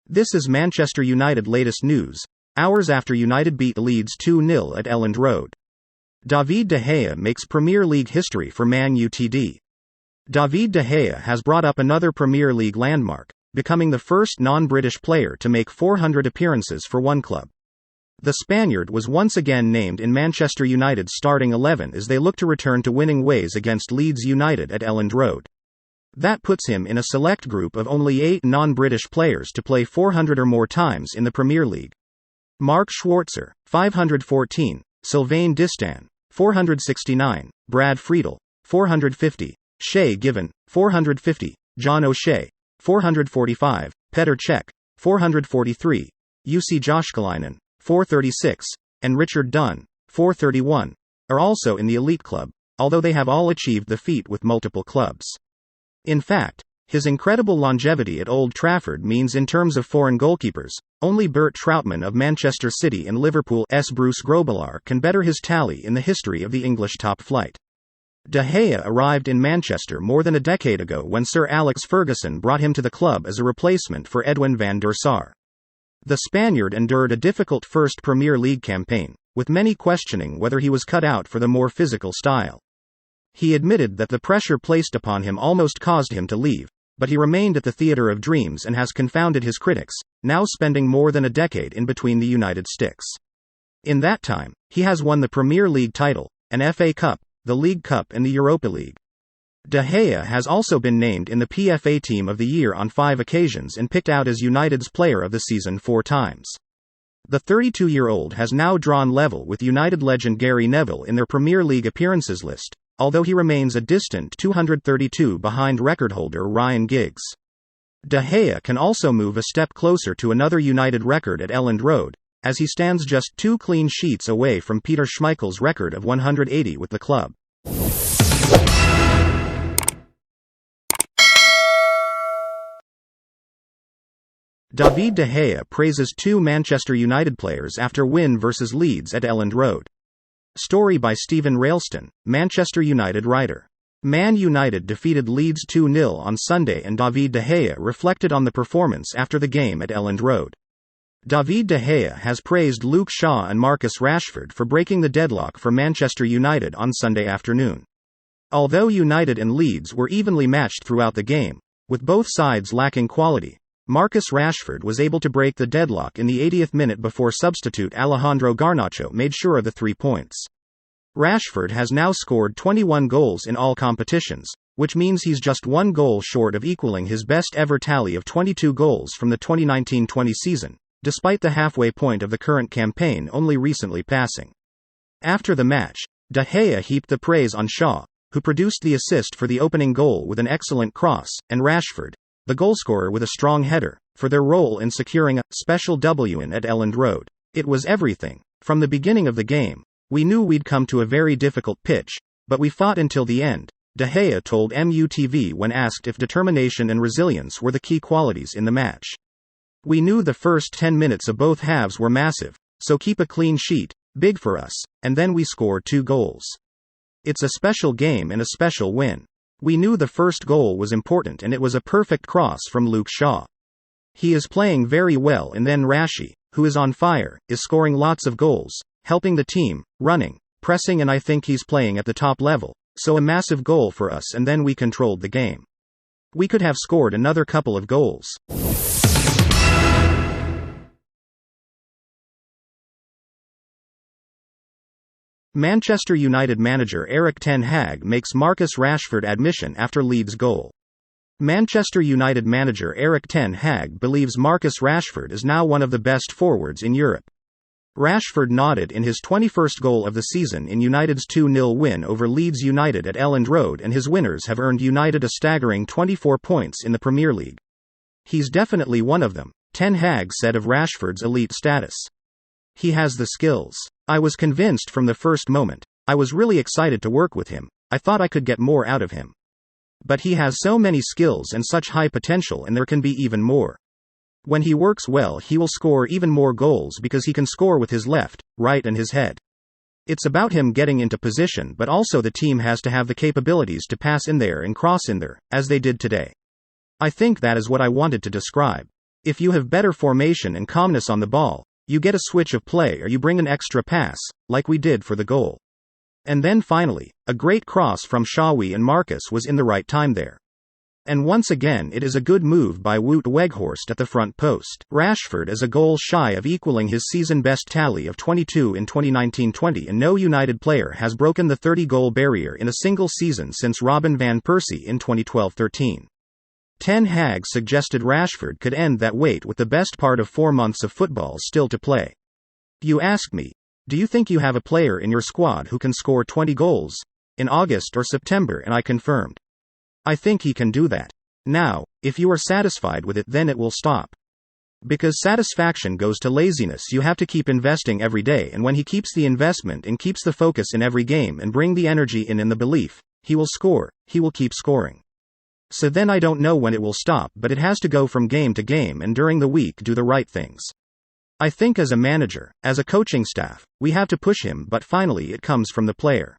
This is Manchester United latest news, hours after United beat Leeds 2-0 at Elland Road. David De Gea makes Premier League history for Man Utd. David De Gea has brought up another Premier League landmark, becoming the first non-British player to make 400 appearances for one club. The Spaniard was once again named in Manchester United's starting 11 as they look to return to winning ways against Leeds United at Elland Road. That puts him in a select group of only 8 non-British players to play 400 or more times in the Premier League. Mark Schwarzer, 514, Sylvain Distin, 469, Brad Friedel, 450, Shay Given, 450, John O'Shea, 445, Petr Cech, 443, Jussi Jääskeläinen, 436, and Richard Dunne, 431, are also in the elite club, although they have all achieved the feat with multiple clubs. In fact, his incredible longevity at Old Trafford means in terms of foreign goalkeepers, only Bert Trautmann of Manchester City and Liverpool's Bruce Grobbelaar can better his tally in the history of the English top flight. De Gea arrived in Manchester more than a decade ago when Sir Alex Ferguson brought him to the club as a replacement for Edwin van der Sar. The Spaniard endured a difficult first Premier League campaign, with many questioning whether he was cut out for the more physical style. He admitted that the pressure placed upon him almost caused him to leave, but he remained at the Theatre of Dreams and has confounded his critics, now spending more than a decade in between the United sticks. In that time, he has won the Premier League title, an FA Cup, the League Cup and the Europa League. De Gea has also been named in the PFA Team of the Year on 5 occasions and picked out as United's Player of the Season 4 times. The 32-year-old has now drawn level with United legend Gary Neville in their Premier League appearances list, although he remains a distant 232 behind record holder Ryan Giggs. De Gea can also move a step closer to another United record at Elland Road, as he stands just 2 clean sheets away from Peter Schmeichel's record of 180 with the club. David De Gea praises 2 Manchester United players after win versus Leeds at Elland Road. Story by Stephen Railston, Manchester United writer. Man United defeated Leeds 2-0 on Sunday and David De Gea reflected on the performance after the game at Elland Road. David De Gea has praised Luke Shaw and Marcus Rashford for breaking the deadlock for Manchester United on Sunday afternoon. Although United and Leeds were evenly matched throughout the game, with both sides lacking quality, Marcus Rashford was able to break the deadlock in the 80th minute before substitute Alejandro Garnacho made sure of the 3 points. Rashford has now scored 21 goals in all competitions, which means he's just 1 goal short of equaling his best ever tally of 22 goals from the 2019-20 season, despite the halfway point of the current campaign only recently passing. After the match, De Gea heaped the praise on Shaw, who produced the assist for the opening goal with an excellent cross, and Rashford, the goalscorer with a strong header, for their role in securing a special win at Elland Road. It was everything. From the beginning of the game, we knew we'd come to a very difficult pitch, but we fought until the end, De Gea told MUTV when asked if determination and resilience were the key qualities in the match. We knew the first 10 minutes of both halves were massive, so keep a clean sheet, big for us, and then we scored 2 goals. It's a special game and a special win. We knew the first goal was important and it was a perfect cross from Luke Shaw. He is playing very well and then Rashi, who is on fire, is scoring lots of goals, helping the team, running, pressing and I think he's playing at the top level, so a massive goal for us and then we controlled the game. We could have scored another couple of goals. Manchester United manager Erik ten Hag makes Marcus Rashford admission after Leeds goal. Manchester United manager Erik ten Hag believes Marcus Rashford is now one of the best forwards in Europe. Rashford nodded in his 21st goal of the season in United's 2-0 win over Leeds United at Elland Road, and his winners have earned United a staggering 24 points in the Premier League. He's definitely one of them, ten Hag said of Rashford's elite status. He has the skills. I was convinced from the first moment. I was really excited to work with him. I thought I could get more out of him. But he has so many skills and such high potential, and there can be even more. When he works well, he will score even more goals because he can score with his left, right and his head. It's about him getting into position, but also the team has to have the capabilities to pass in there and cross in there, as they did today. I think that is what I wanted to describe. If you have better formation and calmness on the ball, you get a switch of play or you bring an extra pass, like we did for the goal. And then finally, a great cross from Xavi and Marcus was in the right time there. And once again it is a good move by Wout Weghorst at the front post. Rashford is a goal shy of equaling his season-best tally of 22 in 2019-20, and no United player has broken the 30-goal barrier in a single season since Robin van Persie in 2012-13. Ten Hag suggested Rashford could end that wait with the best part of 4 months of football still to play. You ask me, do you think you have a player in your squad who can score 20 goals in August or September? And I confirmed, I think he can do that. Now, if you are satisfied with it, then it will stop. Because satisfaction goes to laziness. You have to keep investing every day, and when he keeps the investment and keeps the focus in every game and bring the energy in the belief, he will score, he will keep scoring. So then I don't know when it will stop, but it has to go from game to game and during the week do the right things. I think as a manager, as a coaching staff, we have to push him, but finally it comes from the player.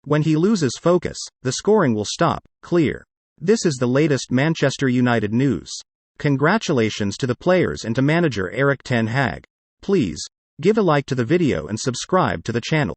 When he loses focus, the scoring will stop, clear. This is the latest Manchester United news. Congratulations to the players and to manager Erik ten Hag. Please, give a like to the video and subscribe to the channel.